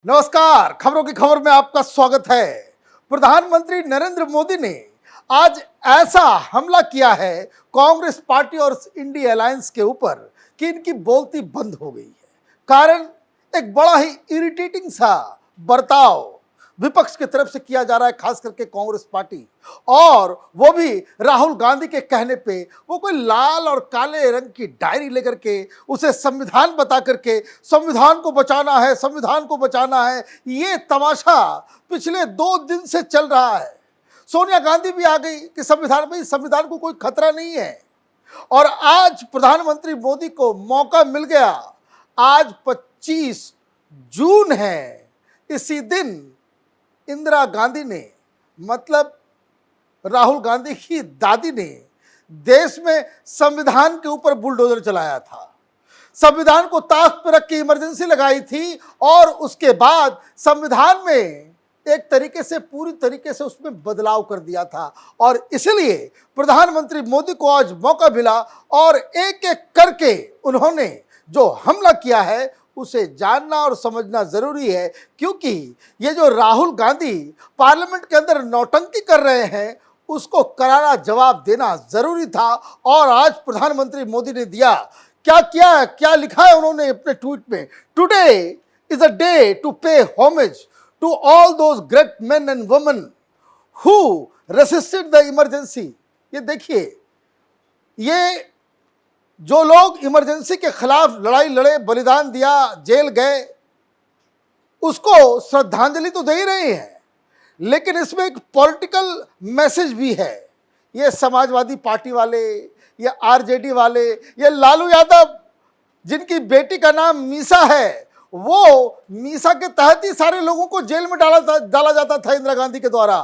नमस्कार, खबरों की खबर में आपका स्वागत है। प्रधानमंत्री नरेंद्र मोदी ने आज ऐसा हमला किया है कांग्रेस पार्टी और इंडी अलायंस के ऊपर कि इनकी बोलती बंद हो गई है। कारण एक बड़ा ही इरिटेटिंग सा बर्ताव विपक्ष की तरफ से किया जा रहा है, खास करके कांग्रेस पार्टी, और वो भी राहुल गांधी के कहने पे। वो कोई लाल और काले रंग की डायरी लेकर के उसे संविधान बता करके संविधान को बचाना है, संविधान को बचाना है, ये तमाशा पिछले 2 दिन से चल रहा है। सोनिया गांधी भी आ गई कि संविधान को कोई खतरा नहीं है। और आज प्रधानमंत्री मोदी को मौका मिल गया। आज 25 जून है। इसी दिन इंदिरा गांधी ने, मतलब राहुल गांधी की दादी ने, देश में संविधान के ऊपर बुलडोजर चलाया था। संविधान को ताक पर रख के इमरजेंसी लगाई थी और उसके बाद संविधान में एक तरीके से, पूरी तरीके से उसमें बदलाव कर दिया था। और इसलिए प्रधानमंत्री मोदी को आज मौका मिला और एक एक करके उन्होंने जो हमला किया है उसे जानना और समझना जरूरी है, क्योंकि ये जो राहुल गांधी पार्लियामेंट के अंदर नौटंकी कर रहे हैं उसको करारा जवाब देना जरूरी था। और आज प्रधानमंत्री मोदी ने दिया। क्या किया, क्या लिखा है उन्होंने अपने ट्वीट में? Today is a day to pay homage to all those great men and women who resisted the emergency. ये देखिए, ये जो लोग इमरजेंसी के खिलाफ लड़ाई लड़े, बलिदान दिया, जेल गए, उसको श्रद्धांजलि तो दे ही रहे हैं, लेकिन इसमें एक पॉलिटिकल मैसेज भी है। ये समाजवादी पार्टी वाले, ये आरजेडी वाले, ये लालू यादव जिनकी बेटी का नाम मीसा है, वो मीसा के तहत ही सारे लोगों को जेल में डाला जाता था इंदिरा गांधी के द्वारा।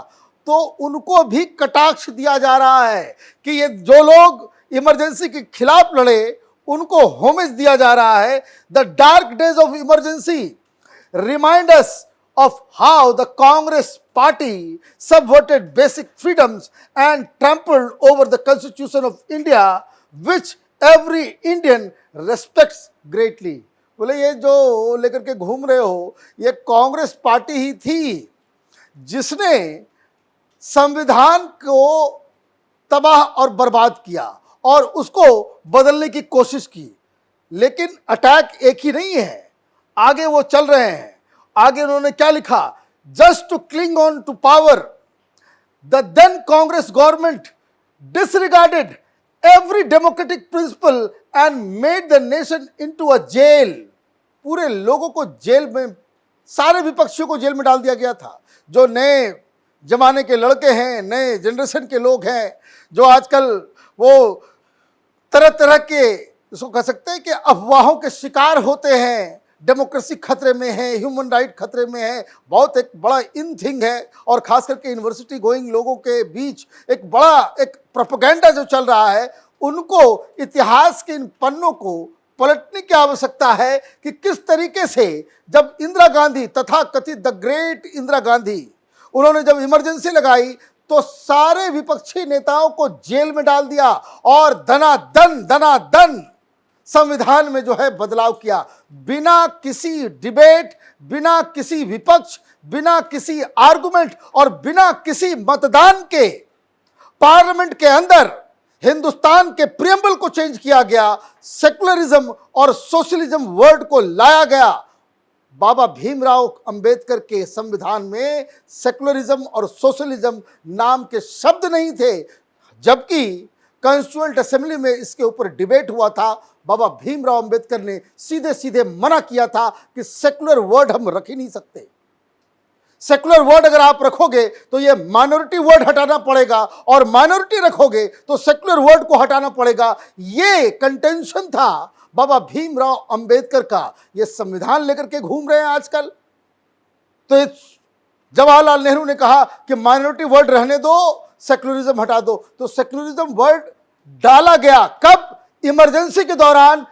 तो उनको भी कटाक्ष दिया जा रहा है कि ये जो लोग इमरजेंसी के खिलाफ लड़े उनको होमेज दिया जा रहा है। The dark days of emergency remind us of how the Congress party subverted basic freedoms and trampled over the Constitution of India, which every Indian respects greatly। बोले ये जो लेकर के घूम रहे हो, ये कांग्रेस पार्टी ही थी जिसने संविधान को तबाह और बर्बाद किया और उसको बदलने की कोशिश की। लेकिन अटैक एक ही नहीं है, आगे वो चल रहे हैं। आगे उन्होंने क्या लिखा? Just to cling on to power the then Congress government disregarded every democratic principle and made the nation into a jail. पूरे लोगों को जेल में, सारे विपक्षियों को जेल में डाल दिया गया था। जो नए जमाने के लड़के हैं, नए जनरेशन के लोग हैं, जो आजकल वो तरह तरह के, इसको कह सकते हैं कि अफवाहों के शिकार होते हैं। डेमोक्रेसी खतरे में है, ह्यूमन राइट खतरे में है, बहुत एक बड़ा इन थिंग है। और खास करके यूनिवर्सिटी गोइंग लोगों के बीच एक बड़ा एक प्रोपेगेंडा जो चल रहा है, उनको इतिहास के इन पन्नों को पलटने की आवश्यकता है कि किस तरीके से जब इंदिरा गांधी, तथा कथित द ग्रेट इंदिरा गांधी, उन्होंने जब इमरजेंसी लगाई तो सारे विपक्षी नेताओं को जेल में डाल दिया और दनादन संविधान में जो है बदलाव किया, बिना किसी डिबेट, बिना किसी विपक्ष, बिना किसी आर्गुमेंट और बिना किसी मतदान के। पार्लियामेंट के अंदर हिंदुस्तान के प्रियम्बल को चेंज किया गया, सेकुलरिज्म और सोशलिज्म वर्ड को लाया गया। बाबा भीमराव अंबेडकर के संविधान में सेकुलरिज्म और सोशलिज्म नाम के शब्द नहीं थे, जबकि कॉन्स्टिट्यूएंट असेंबली में इसके ऊपर डिबेट हुआ था। बाबा भीमराव अंबेडकर ने सीधे सीधे मना किया था कि सेकुलर वर्ड हम रख ही नहीं सकते। सेकुलर वर्ड अगर आप रखोगे तो ये माइनॉरिटी वर्ड हटाना पड़ेगा, और माइनॉरिटी रखोगे तो सेकुलर वर्ड को हटाना पड़ेगा। ये कंटेंशन था बाबा भीमराव अंबेडकर का। ये संविधान लेकर के घूम रहे हैं आजकल। तो जवाहरलाल नेहरू ने कहा कि माइनॉरिटी वर्ड रहने दो, सेकुलरिज्म हटा दो। तो सेकुलरिज्म वर्ड डाला गया कब? इमरजेंसी के दौरान,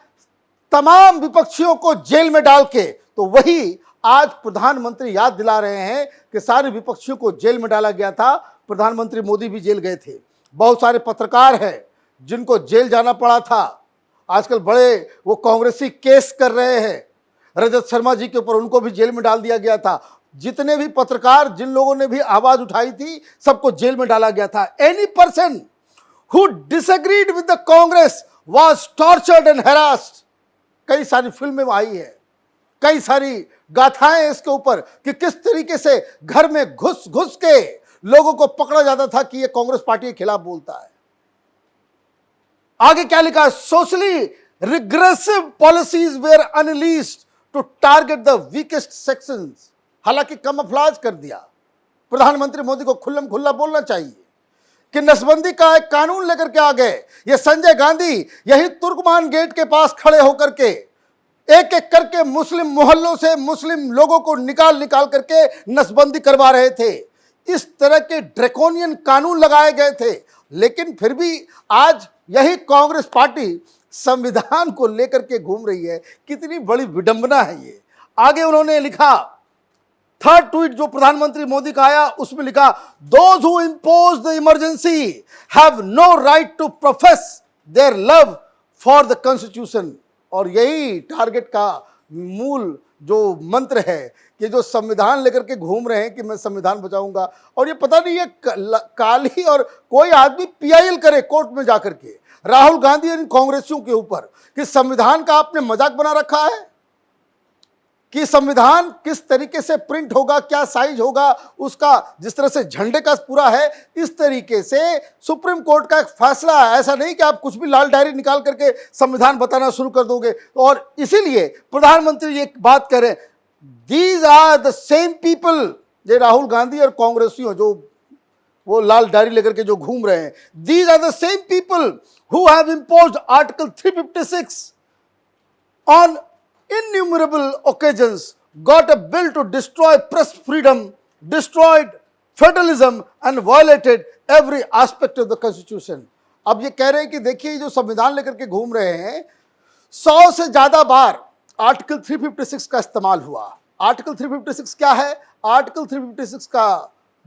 तमाम विपक्षियों को जेल में डाल के। तो वही आज प्रधानमंत्री याद दिला रहे हैं कि सारे विपक्षियों को जेल में डाला गया था। प्रधानमंत्री मोदी भी जेल गए थे। बहुत सारे पत्रकार हैं जिनको जेल जाना पड़ा था। आजकल बड़े वो कांग्रेसी केस कर रहे हैं। रजत शर्मा जी के ऊपर, उनको भी जेल में डाल दिया गया था। जितने भी पत्रकार, जिन लोगों ने भी आवाज उठाई थी, सबको जेल में डाला गया था। Any person who disagreed with the Congress was tortured and harassed. कई सारी फिल्में आई है, कई सारी गाथाएं हैं इसके ऊपर कि किस तरीके से घर में घुस घुस के लोगों को पकड़ा जाता था कि ये कांग्रेस पार्टी के खिलाफ बोलता है। आगे क्या लिखा? Socially regressive policies were unleashed to target the weakest sections. हालांकि कमफ्लाज कर दिया। प्रधानमंत्री मोदी को खुल्लम खुल्ला बोलना चाहिए कि नसबंदी का एक कानून लेकर के आ गए। ये संजय गांधी यही तुर्कमान गेट के पास खड़े होकर के एक एक करके मुस्लिम मोहल्लों से मुस्लिम लोगों को निकाल निकाल करके नसबंदी करवा रहे थे। इस तरह के ड्रैकोनियन कानून लगाए गए थे, लेकिन फिर भी आज यही कांग्रेस पार्टी संविधान को लेकर के घूम रही है। कितनी बड़ी विडंबना है ये। आगे उन्होंने लिखा, थर्ड ट्वीट जो प्रधानमंत्री मोदी का आया उसमें लिखा, those who impose the emergency have no right to profess their love for the constitution. और यही टारगेट का मूल जो मंत्र है कि जो संविधान लेकर के घूम रहे हैं कि मैं संविधान बचाऊंगा, और ये पता नहीं है काली और कोई आदमी पीआईएल करे कोर्ट में जाकर के राहुल गांधी और कांग्रेसियों के ऊपर कि संविधान का आपने मजाक बना रखा है कि संविधान किस तरीके से प्रिंट होगा, क्या साइज होगा उसका, जिस तरह से झंडे का पूरा है इस तरीके से सुप्रीम कोर्ट का एक फैसला है। ऐसा नहीं कि आप कुछ भी लाल डायरी निकाल करके संविधान बताना शुरू कर दोगे। और इसीलिए प्रधानमंत्री ये बात करें, these are the same people, ये राहुल गांधी और कांग्रेसियों जो वो लाल डायरी लेकर के जो घूम रहे हैं, these are the same people who have imposed article 356 on innumerable occasions, got a bill to destroy press freedom, destroyed federalism and violated every aspect of the constitution। अब ये कह रहे हैं कि देखिए जो संविधान लेकर के घूम रहे हैं, 100 से ज्यादा बार आर्टिकल 356 का इस्तेमाल हुआ। आर्टिकल 356 क्या है? आर्टिकल 356 का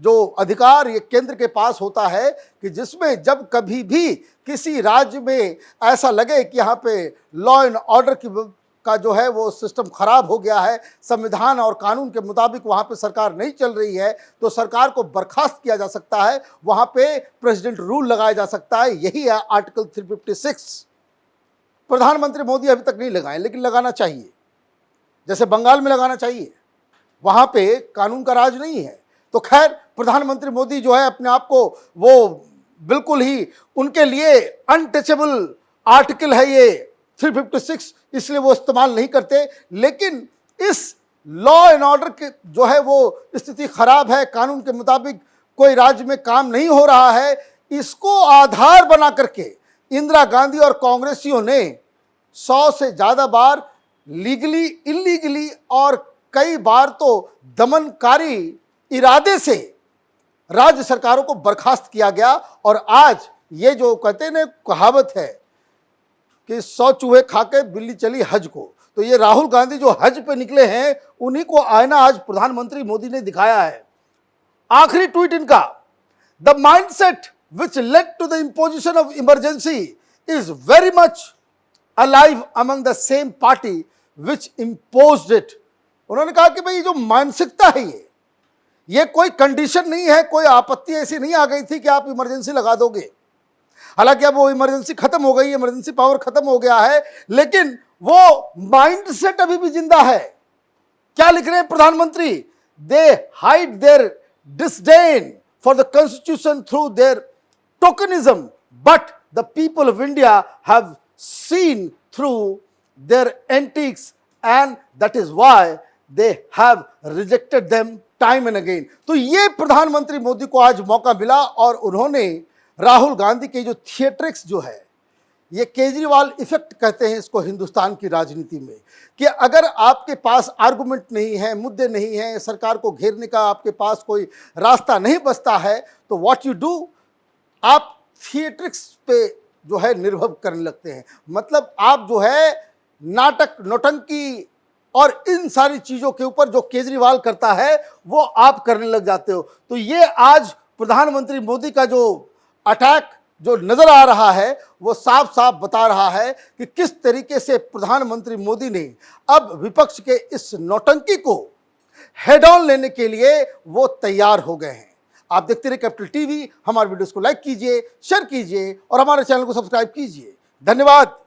जो अधिकार ये केंद्र के पास होता है कि जिसमें जब कभी भी किसी राज्य में ऐसा लगे कि यहाँ पे लॉ एंड ऑर्डर की का जो है वो सिस्टम खराब हो गया है, संविधान और कानून के मुताबिक वहां पे सरकार नहीं चल रही है, तो सरकार को बर्खास्त किया जा सकता है, वहां पे प्रेसिडेंट रूल लगाया जा सकता है। यही है आर्टिकल 356। प्रधानमंत्री मोदी अभी तक नहीं लगाए, लेकिन लगाना चाहिए। जैसे बंगाल में लगाना चाहिए, वहां पे कानून का राज नहीं है। तो खैर प्रधानमंत्री मोदी जो है अपने आप को वो बिल्कुल ही उनके लिए अनटचेबल आर्टिकल है ये 356, इसलिए वो इस्तेमाल नहीं करते। लेकिन इस लॉ एंड ऑर्डर के जो है वो स्थिति खराब है, कानून के मुताबिक कोई राज्य में काम नहीं हो रहा है, इसको आधार बना करके इंदिरा गांधी और कांग्रेसियों ने 100 से ज्यादा बार लीगली, इलीगली और कई बार तो दमनकारी इरादे से राज्य सरकारों को बर्खास्त किया गया। और आज ये जो कहते हैं ना कहावत है कि 100 चूहे खा के बिल्ली चली हज को, तो ये राहुल गांधी जो हज पे निकले हैं उन्हीं को आईना आज प्रधानमंत्री मोदी ने दिखाया है। आखिरी ट्वीट इनका, the mindset which led to the imposition of emergency is very much alive among the same party which imposed it. उन्होंने कहा कि भाई जो मानसिकता है ये कोई कंडीशन नहीं है, कोई आपत्ति ऐसी नहीं आ गई थी कि आप इमरजेंसी लगा दोगे। हालांकि अब वो इमरजेंसी खत्म हो गई, इमरजेंसी पावर खत्म हो गया है, लेकिन वो माइंडसेट अभी भी जिंदा है। क्या लिख रहे हैं प्रधानमंत्री? They hide their disdain for the constitution through their tokenism, but the people of India have seen through their antics and that is why they have rejected them time and again. तो ये प्रधानमंत्री मोदी को आज मौका मिला और उन्होंने राहुल गांधी के जो थिएट्रिक्स जो है, ये केजरीवाल इफेक्ट कहते हैं इसको हिंदुस्तान की राजनीति में, कि अगर आपके पास आर्गुमेंट नहीं है, मुद्दे नहीं है, सरकार को घेरने का आपके पास कोई रास्ता नहीं बचता है, तो व्हाट यू डू, आप थिएट्रिक्स पे जो है निर्भर करने लगते हैं। मतलब आप जो है नाटक, नौटंकी और इन सारी चीज़ों के ऊपर जो केजरीवाल करता है वो आप करने लग जाते हो। तो ये आज प्रधानमंत्री मोदी का जो अटैक जो नजर आ रहा है वो साफ साफ बता रहा है कि किस तरीके से प्रधानमंत्री मोदी ने अब विपक्ष के इस नौटंकी को हेड ऑन लेने के लिए वो तैयार हो गए हैं। आप देखते रहिए कैपिटल टीवी। हमारे वीडियोस को लाइक कीजिए, शेयर कीजिए और हमारे चैनल को सब्सक्राइब कीजिए। धन्यवाद।